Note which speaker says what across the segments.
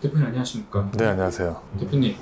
Speaker 1: 대표님 안녕하십니까?
Speaker 2: 네, 안녕하세요.
Speaker 1: 대표님,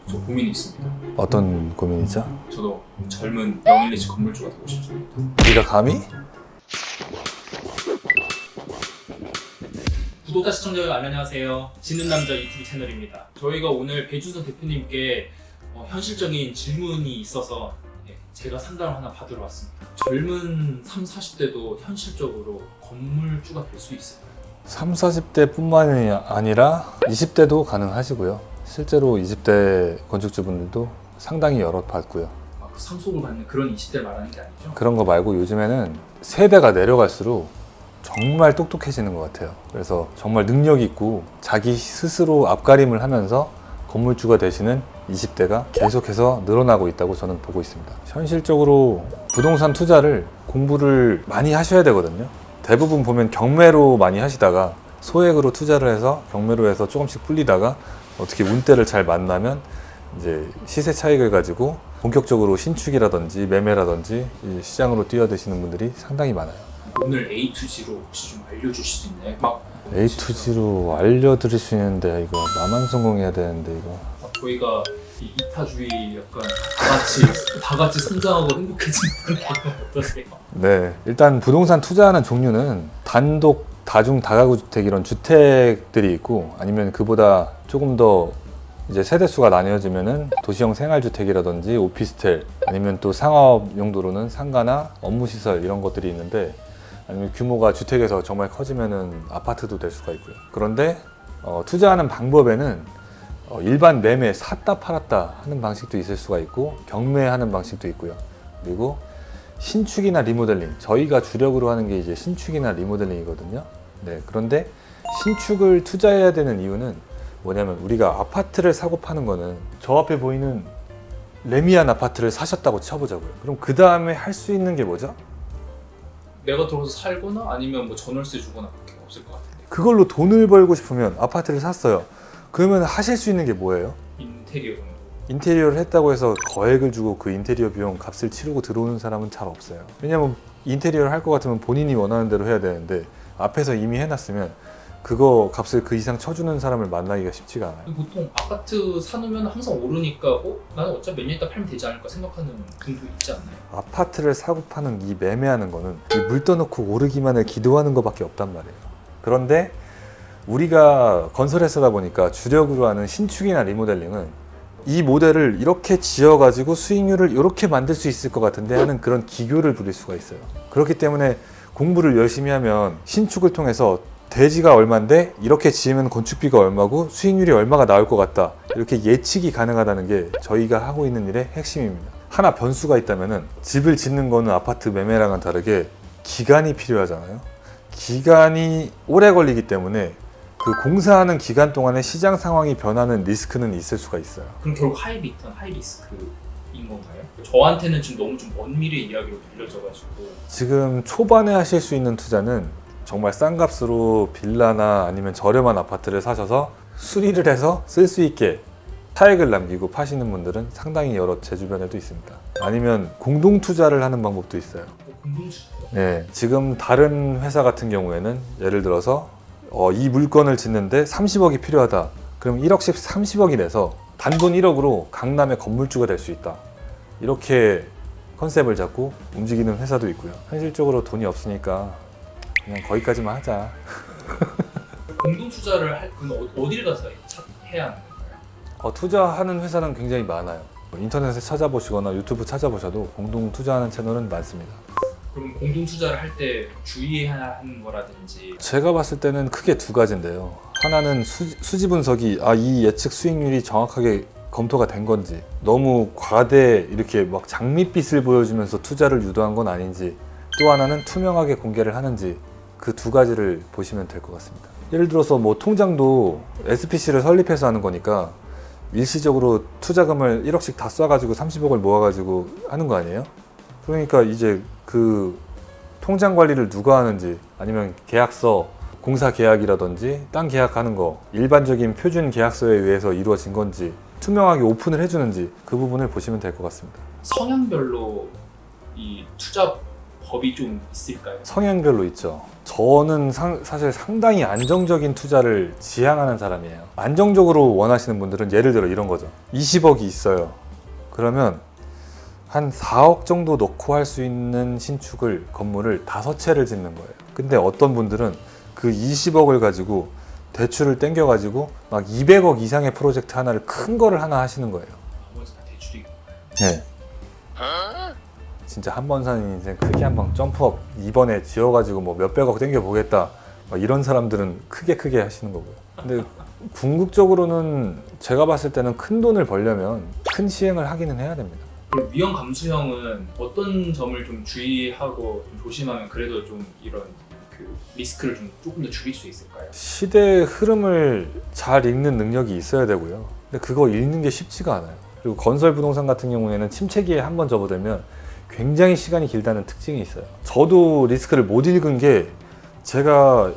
Speaker 1: 저 고민이 있습니다.
Speaker 2: 어떤 고민이죠?
Speaker 1: 저도 젊은 영일리지 건물주가 되고 싶습니다.
Speaker 2: 네가 감히?
Speaker 1: 구독자 시청자 여러분 안녕하세요. 지는 남자 유튜브 채널입니다. 저희가 오늘 배주선 대표님께 현실적인 질문이 있어서 제가 상담을 하나 받으러 왔습니다. 젊은 30, 40대도 현실적으로 건물주가 될 수 있을까요?
Speaker 2: 30, 40대뿐만이 아니라 20대도 가능하시고요. 실제로 20대 건축주분들도 상당히 여럿 봤고요.
Speaker 1: 상속을 받는 그런 20대를 말하는 게 아니죠?
Speaker 2: 그런 거 말고 요즘에는 세대가 내려갈수록 정말 똑똑해지는 것 같아요. 그래서 정말 능력 있고 자기 스스로 앞가림을 하면서 건물주가 되시는 20대가 계속해서 늘어나고 있다고 저는 보고 있습니다. 현실적으로 부동산 투자를 공부를 많이 하셔야 되거든요. 대부분 보면 경매로 많이 하시다가 소액으로 투자를 해서 경매로 해서 조금씩 불리다가 어떻게 운대를 잘 만나면 이제 시세 차익을 가지고 본격적으로 신축이라든지 매매라든지 시장으로 뛰어드시는 분들이 상당히 많아요.
Speaker 1: 오늘 A2G로 혹시 좀 알려주실 수 있나요?
Speaker 2: A2G로 알려드릴 수 있는데 이거 나만 성공해야 되는데 이거
Speaker 1: 저희가 이 이타주의 약간 다 같이 성장하고 행복해지는 게 어떠세요?
Speaker 2: 네, 일단 부동산 투자하는 종류는 단독, 다중, 다가구 주택 이런 주택들이 있고 아니면 그보다 조금 더 이제 세대수가 나뉘어지면은 도시형 생활주택이라든지 오피스텔 아니면 또 상업 용도로는 상가나 업무시설 이런 것들이 있는데 아니면 규모가 주택에서 정말 커지면은 아파트도 될 수가 있고요. 그런데 투자하는 방법에는 일반 매매 샀다 팔았다 하는 방식도 있을 수가 있고 경매하는 방식도 있고요. 그리고 신축이나 리모델링, 저희가 주력으로 하는 게 이제 신축이나 리모델링이거든요. 네, 그런데 신축을 투자해야 되는 이유는 뭐냐면 우리가 아파트를 사고 파는 거는 저 앞에 보이는 레미안 아파트를 사셨다고 쳐보자고요. 그럼 그 다음에 할 수 있는 게 뭐죠?
Speaker 1: 내가 들어서 살거나 아니면 뭐 전월세 주거나 밖에 없을 것 같은데.
Speaker 2: 그걸로 돈을 벌고 싶으면 아파트를 샀어요. 그러면 하실 수 있는 게 뭐예요?
Speaker 1: 인테리어 정도.
Speaker 2: 인테리어를 했다고 해서 거액을 주고 그 인테리어 비용 값을 치르고 들어오는 사람은 잘 없어요. 왜냐면 인테리어를 할 것 같으면 본인이 원하는 대로 해야 되는데 앞에서 이미 해놨으면 그거 값을 그 이상 쳐주는 사람을 만나기가 쉽지가 않아요.
Speaker 1: 보통 아파트 사놓으면 항상 오르니까 나는 어차피 몇 년 있다 팔면 되지 않을까 생각하는 분도 있지 않나요?
Speaker 2: 아파트를 사고 파는 이 매매하는 거는 물 떠놓고 오르기만을 기도하는 것밖에 없단 말이에요. 그런데 우리가 건설회사다 보니까 주력으로 하는 신축이나 리모델링은 이 모델을 이렇게 지어가지고 수익률을 이렇게 만들 수 있을 것 같은데 하는 그런 기교를 부릴 수가 있어요. 그렇기 때문에 공부를 열심히 하면 신축을 통해서 대지가 얼마인데 이렇게 지으면 건축비가 얼마고 수익률이 얼마가 나올 것 같다 이렇게 예측이 가능하다는 게 저희가 하고 있는 일의 핵심입니다. 하나 변수가 있다면은 집을 짓는 거는 아파트 매매랑은 다르게 기간이 필요하잖아요. 기간이 오래 걸리기 때문에 그 공사하는 기간 동안에 시장 상황이 변하는 리스크는 있을 수가 있어요.
Speaker 1: 그럼 결국 하이 리턴, 하이 리스크인 건가요? 저한테는 지금 너무 좀 먼 미래 이야기로 들려져가지고.
Speaker 2: 지금 초반에 하실 수 있는 투자는 정말 싼 값으로 빌라나 아니면 저렴한 아파트를 사셔서 수리를 해서 쓸 수 있게 차익을 남기고 파시는 분들은 상당히 여러 제 주변에도 있습니다. 아니면 공동 투자를 하는 방법도 있어요.
Speaker 1: 공동주택?
Speaker 2: 네, 지금 다른 회사 같은 경우에는 예를 들어서 이 물건을 짓는데 30억이 필요하다. 그럼 1억씩 30억이 내서 단돈 1억으로 강남의 건물주가 될 수 있다. 이렇게 컨셉을 잡고 움직이는 회사도 있고요. 현실적으로 돈이 없으니까 그냥 거기까지만 하자.
Speaker 1: 공동 투자를 그럼 어디를 가서 해야 하는 건가요?
Speaker 2: 투자하는 회사는 굉장히 많아요. 인터넷에 찾아보시거나 유튜브 찾아보셔도 공동 투자하는 채널은 많습니다.
Speaker 1: 그럼 공동 투자를 할 때 주의해야 하는 거라든지.
Speaker 2: 제가 봤을 때는 크게 두 가지인데요. 하나는 수지 분석이 이 예측 수익률이 정확하게 검토가 된 건지, 너무 과대 이렇게 막 장밋빛을 보여주면서 투자를 유도한 건 아닌지, 또 하나는 투명하게 공개를 하는지, 그 두 가지를 보시면 될 것 같습니다. 예를 들어서 뭐 통장도 SPC를 설립해서 하는 거니까 일시적으로 투자금을 1억씩 다 쏴가지고 30억을 모아가지고 하는 거 아니에요? 그러니까 이제 그 통장 관리를 누가 하는지, 아니면 계약서, 공사 계약이라든지 땅 계약하는 거 일반적인 표준 계약서에 의해서 이루어진 건지 투명하게 오픈을 해주는지 그 부분을 보시면 될 것 같습니다.
Speaker 1: 성향별로 이 투자 법이 좀 있을까요?
Speaker 2: 성향별로 있죠. 저는 사실 상당히 안정적인 투자를 지향하는 사람이에요. 안정적으로 원하시는 분들은 예를 들어 이런 거죠. 20억이 있어요. 그러면 한 4억 정도 넣고 할 수 있는 신축을 건물을 5채를 짓는 거예요. 근데 어떤 분들은 그 20억을 가지고 대출을 땡겨가지고 막 200억 이상의 프로젝트 하나를 큰 거를 하나 하시는 거예요.
Speaker 1: 나머지 다 대출이고.
Speaker 2: 네. 진짜 한 번 사는 인생 크게 한 방 점프업 이번에 지어가지고 뭐 몇백억 땡겨보겠다 막 이런 사람들은 크게 하시는 거고요. 근데 궁극적으로는 제가 봤을 때는 큰 돈을 벌려면 큰 시행을 하기는 해야 됩니다.
Speaker 1: 그럼 위험 감수형은 어떤 점을 좀 주의하고 좀 조심하면 그래도 좀 이런 그 리스크를 좀 조금 더 줄일 수 있을까요?
Speaker 2: 시대의 흐름을 잘 읽는 능력이 있어야 되고요. 근데 그거 읽는 게 쉽지가 않아요. 그리고 건설 부동산 같은 경우에는 침체기에 한번 접어들면 굉장히 시간이 길다는 특징이 있어요. 저도 리스크를 못 읽은 게 제가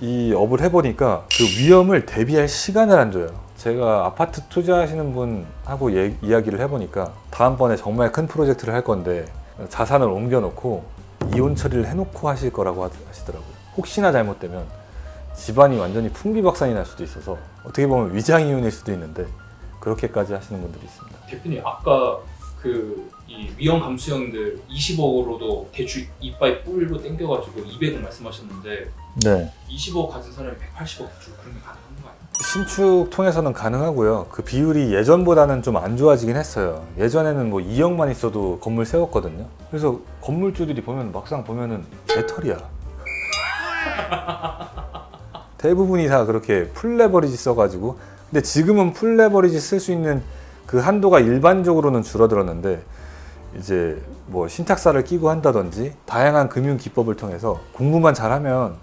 Speaker 2: 이 업을 해보니까 그 위험을 대비할 시간을 안 줘요. 제가 아파트 투자하시는 분하고 이야기를 해보니까 다음번에 정말 큰 프로젝트를 할 건데 자산을 옮겨놓고 이혼 처리를 해놓고 하실 거라고 하시더라고요. 혹시나 잘못되면 집안이 완전히 풍비박산이 날 수도 있어서 어떻게 보면 위장이혼일 수도 있는데 그렇게까지 하시는 분들이 있습니다.
Speaker 1: 대표님 아까 그 이 위험 감수형들 20억으로도 대출 이빨 뿔로 땡겨가지고 200억 말씀하셨는데
Speaker 2: 네.
Speaker 1: 20억 가진 사람이 180억 대출 그런 게 가능한 거예요?
Speaker 2: 신축 통해서는 가능하고요. 그 비율이 예전보다는 좀 안 좋아지긴 했어요. 예전에는 뭐 2억만 있어도 건물 세웠거든요. 그래서 건물주들이 보면 막상 보면은 개털이야. 대부분이 다 그렇게 풀레버리지 써가지고. 근데 지금은 풀레버리지 쓸 수 있는 그 한도가 일반적으로는 줄어들었는데 이제 뭐 신탁사를 끼고 한다든지 다양한 금융 기법을 통해서 공부만 잘하면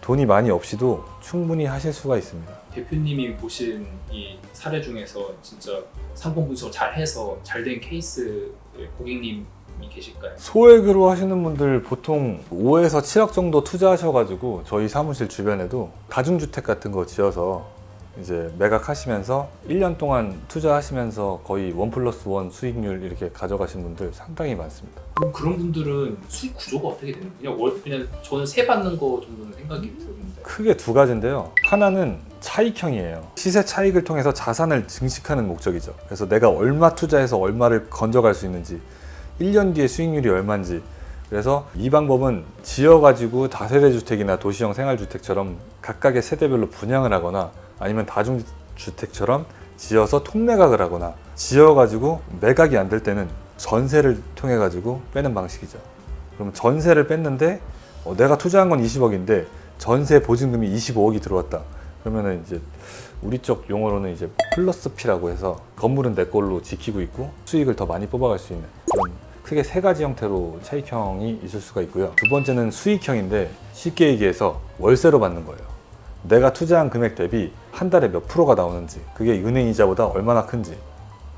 Speaker 2: 돈이 많이 없이도 충분히 하실 수가 있습니다.
Speaker 1: 대표님이 보신 이 사례 중에서 진짜 상품 분석 잘 해서 잘 된 케이스 고객님이 계실까요?
Speaker 2: 소액으로 하시는 분들 보통 5에서 7억 정도 투자하셔가지고 저희 사무실 주변에도 다중주택 같은 거 지어서 이제 매각하시면서 1년 동안 투자하시면서 거의 1+1 수익률 이렇게 가져가신 분들 상당히 많습니다.
Speaker 1: 그럼 그런 분들은 수익 구조가 어떻게 되는 거예요? 그냥 저는 세 받는 거 정도는 생각이 드는데.
Speaker 2: 크게 두 가지인데요. 하나는 차익형이에요. 시세 차익을 통해서 자산을 증식하는 목적이죠. 그래서 내가 얼마 투자해서 얼마를 건져갈 수 있는지 1년 뒤에 수익률이 얼마인지. 그래서 이 방법은 지어가지고 다세대 주택이나 도시형 생활주택처럼 각각의 세대별로 분양을 하거나 아니면 다중주택처럼 지어서 통매각을 하거나 지어가지고 매각이 안 될 때는 전세를 통해 가지고 빼는 방식이죠. 그럼 전세를 뺐는데 내가 투자한 건 20억인데 전세 보증금이 25억이 들어왔다. 그러면은 이제 우리 쪽 용어로는 이제 플러스 P라고 해서 건물은 내 걸로 지키고 있고 수익을 더 많이 뽑아갈 수 있는 그런 크게 세 가지 형태로 차익형이 있을 수가 있고요. 두 번째는 수익형인데 쉽게 얘기해서 월세로 받는 거예요. 내가 투자한 금액 대비 한 달에 몇 프로가 나오는지 그게 은행 이자보다 얼마나 큰지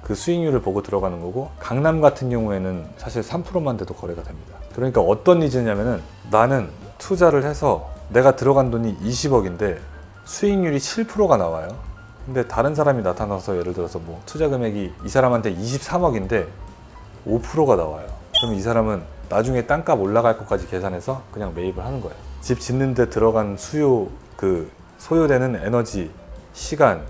Speaker 2: 그 수익률을 보고 들어가는 거고 강남 같은 경우에는 사실 3%만 돼도 거래가 됩니다. 그러니까 어떤 니즈냐면은 나는 투자를 해서 내가 들어간 돈이 20억인데 수익률이 7%가 나와요. 근데 다른 사람이 나타나서 예를 들어서 뭐 투자 금액이 이 사람한테 23억인데 5%가 나와요. 그럼 이 사람은 나중에 땅값 올라갈 것까지 계산해서 그냥 매입을 하는 거예요. 집 짓는데 들어간 수요, 그 소요되는 에너지, 시간,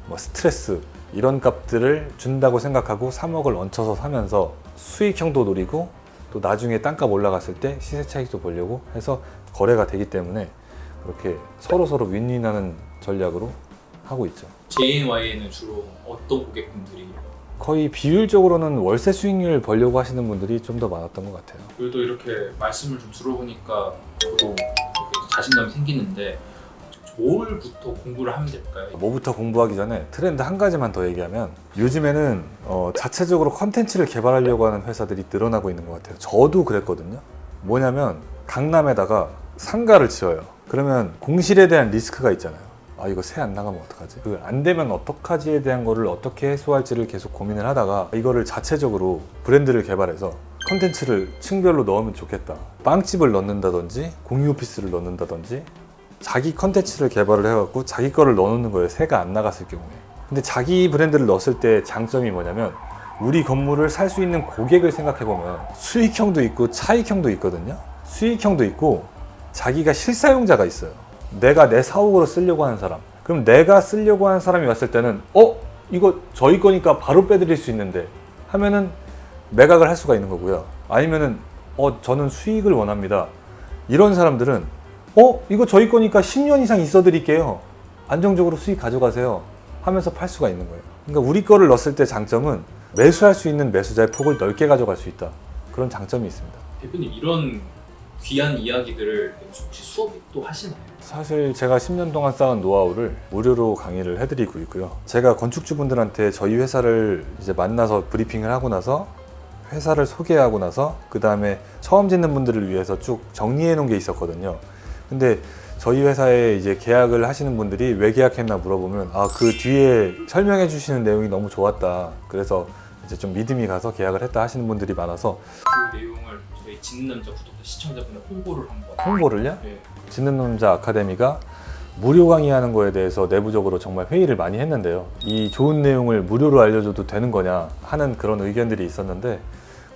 Speaker 2: 뭐 스트레스 이런 값들을 준다고 생각하고 3억을 얹혀서 사면서 수익형도 노리고 또 나중에 땅값 올라갔을 때 시세 차익도 보려고 해서 거래가 되기 때문에 그렇게 서로 윈윈하는 전략으로 하고 있죠.
Speaker 1: JNY에는 주로 어떤 고객분들이
Speaker 2: 거의 비율적으로는 월세 수익률 벌려고 하시는 분들이 좀 더 많았던 것 같아요.
Speaker 1: 그래도 이렇게 말씀을 좀 들어보니까 저도 이렇게 자신감이 생기는데 뭘부터 공부를 하면 될까요?
Speaker 2: 뭐부터 공부하기 전에 트렌드 한 가지만 더 얘기하면 요즘에는 자체적으로 컨텐츠를 개발하려고 하는 회사들이 늘어나고 있는 것 같아요. 저도 그랬거든요. 뭐냐면 강남에다가 상가를 지어요. 그러면 공실에 대한 리스크가 있잖아요. 아 이거 새 안 나가면 어떡하지? 그 안 되면 어떡하지에 대한 거를 어떻게 해소할지를 계속 고민을 하다가 이거를 자체적으로 브랜드를 개발해서 컨텐츠를 층별로 넣으면 좋겠다. 빵집을 넣는다든지 공유 오피스를 넣는다든지 자기 컨텐츠를 개발을 해갖고 자기 거를 넣어놓는 거예요. 새가 안 나갔을 경우에. 근데 자기 브랜드를 넣었을 때 장점이 뭐냐면 우리 건물을 살 수 있는 고객을 생각해보면 수익형도 있고 차익형도 있거든요. 수익형도 있고 자기가 실사용자가 있어요. 내가 내 사옥으로 쓰려고 하는 사람. 그럼 내가 쓰려고 하는 사람이 왔을 때는 이거 저희 거니까 바로 빼드릴 수 있는데 하면은 매각을 할 수가 있는 거고요. 아니면은 저는 수익을 원합니다. 이런 사람들은 이거 저희 거니까 10년 이상 있어 드릴게요. 안정적으로 수익 가져가세요. 하면서 팔 수가 있는 거예요. 그러니까 우리 거를 넣었을 때 장점은 매수할 수 있는 매수자의 폭을 넓게 가져갈 수 있다. 그런 장점이 있습니다.
Speaker 1: 대표님 이런 귀한 이야기들을 혹시 수업도 하시나요?
Speaker 2: 사실 제가 10년 동안 쌓은 노하우를 무료로 강의를 해드리고 있고요. 제가 건축주분들한테 저희 회사를 이제 만나서 브리핑을 하고 나서 회사를 소개하고 나서 그 다음에 처음 짓는 분들을 위해서 쭉 정리해 놓은 게 있었거든요. 근데 저희 회사에 이제 계약을 하시는 분들이 왜 계약했나 물어보면 그 뒤에 설명해 주시는 내용이 너무 좋았다. 그래서 이제 좀 믿음이 가서 계약을 했다 하시는 분들이 많아서
Speaker 1: 그 내용을 저희 짓는 남자 구독자 시청자분들 홍보를 한번.
Speaker 2: 홍보를요?
Speaker 1: 네.
Speaker 2: 짓는 남자 아카데미가 무료 강의하는 거에 대해서 내부적으로 정말 회의를 많이 했는데요. 이 좋은 내용을 무료로 알려줘도 되는 거냐 하는 그런 의견들이 있었는데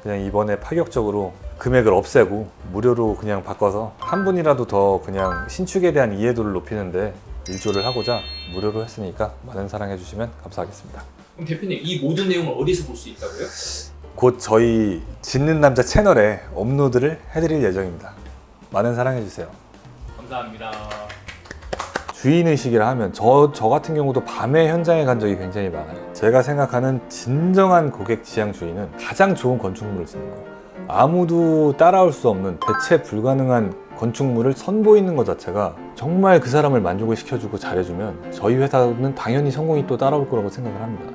Speaker 2: 그냥 이번에 파격적으로 금액을 없애고 무료로 그냥 바꿔서 한 분이라도 더 그냥 신축에 대한 이해도를 높이는데 일조를 하고자 무료로 했으니까 많은 사랑해 주시면 감사하겠습니다.
Speaker 1: 그럼 대표님 이 모든 내용을 어디서 볼 수 있다고요?
Speaker 2: 곧 저희 짓는 남자 채널에 업로드를 해드릴 예정입니다. 많은 사랑해 주세요.
Speaker 1: 감사합니다.
Speaker 2: 주인의식이라 하면 저 같은 경우도 밤에 현장에 간 적이 굉장히 많아요. 제가 생각하는 진정한 고객 지향 주인은 가장 좋은 건축물을 짓는 거예요. 아무도 따라올 수 없는 대체 불가능한 건축물을 선보이는 것 자체가 정말 그 사람을 만족을 시켜주고 잘해주면 저희 회사는 당연히 성공이 또 따라올 거라고 생각을 합니다.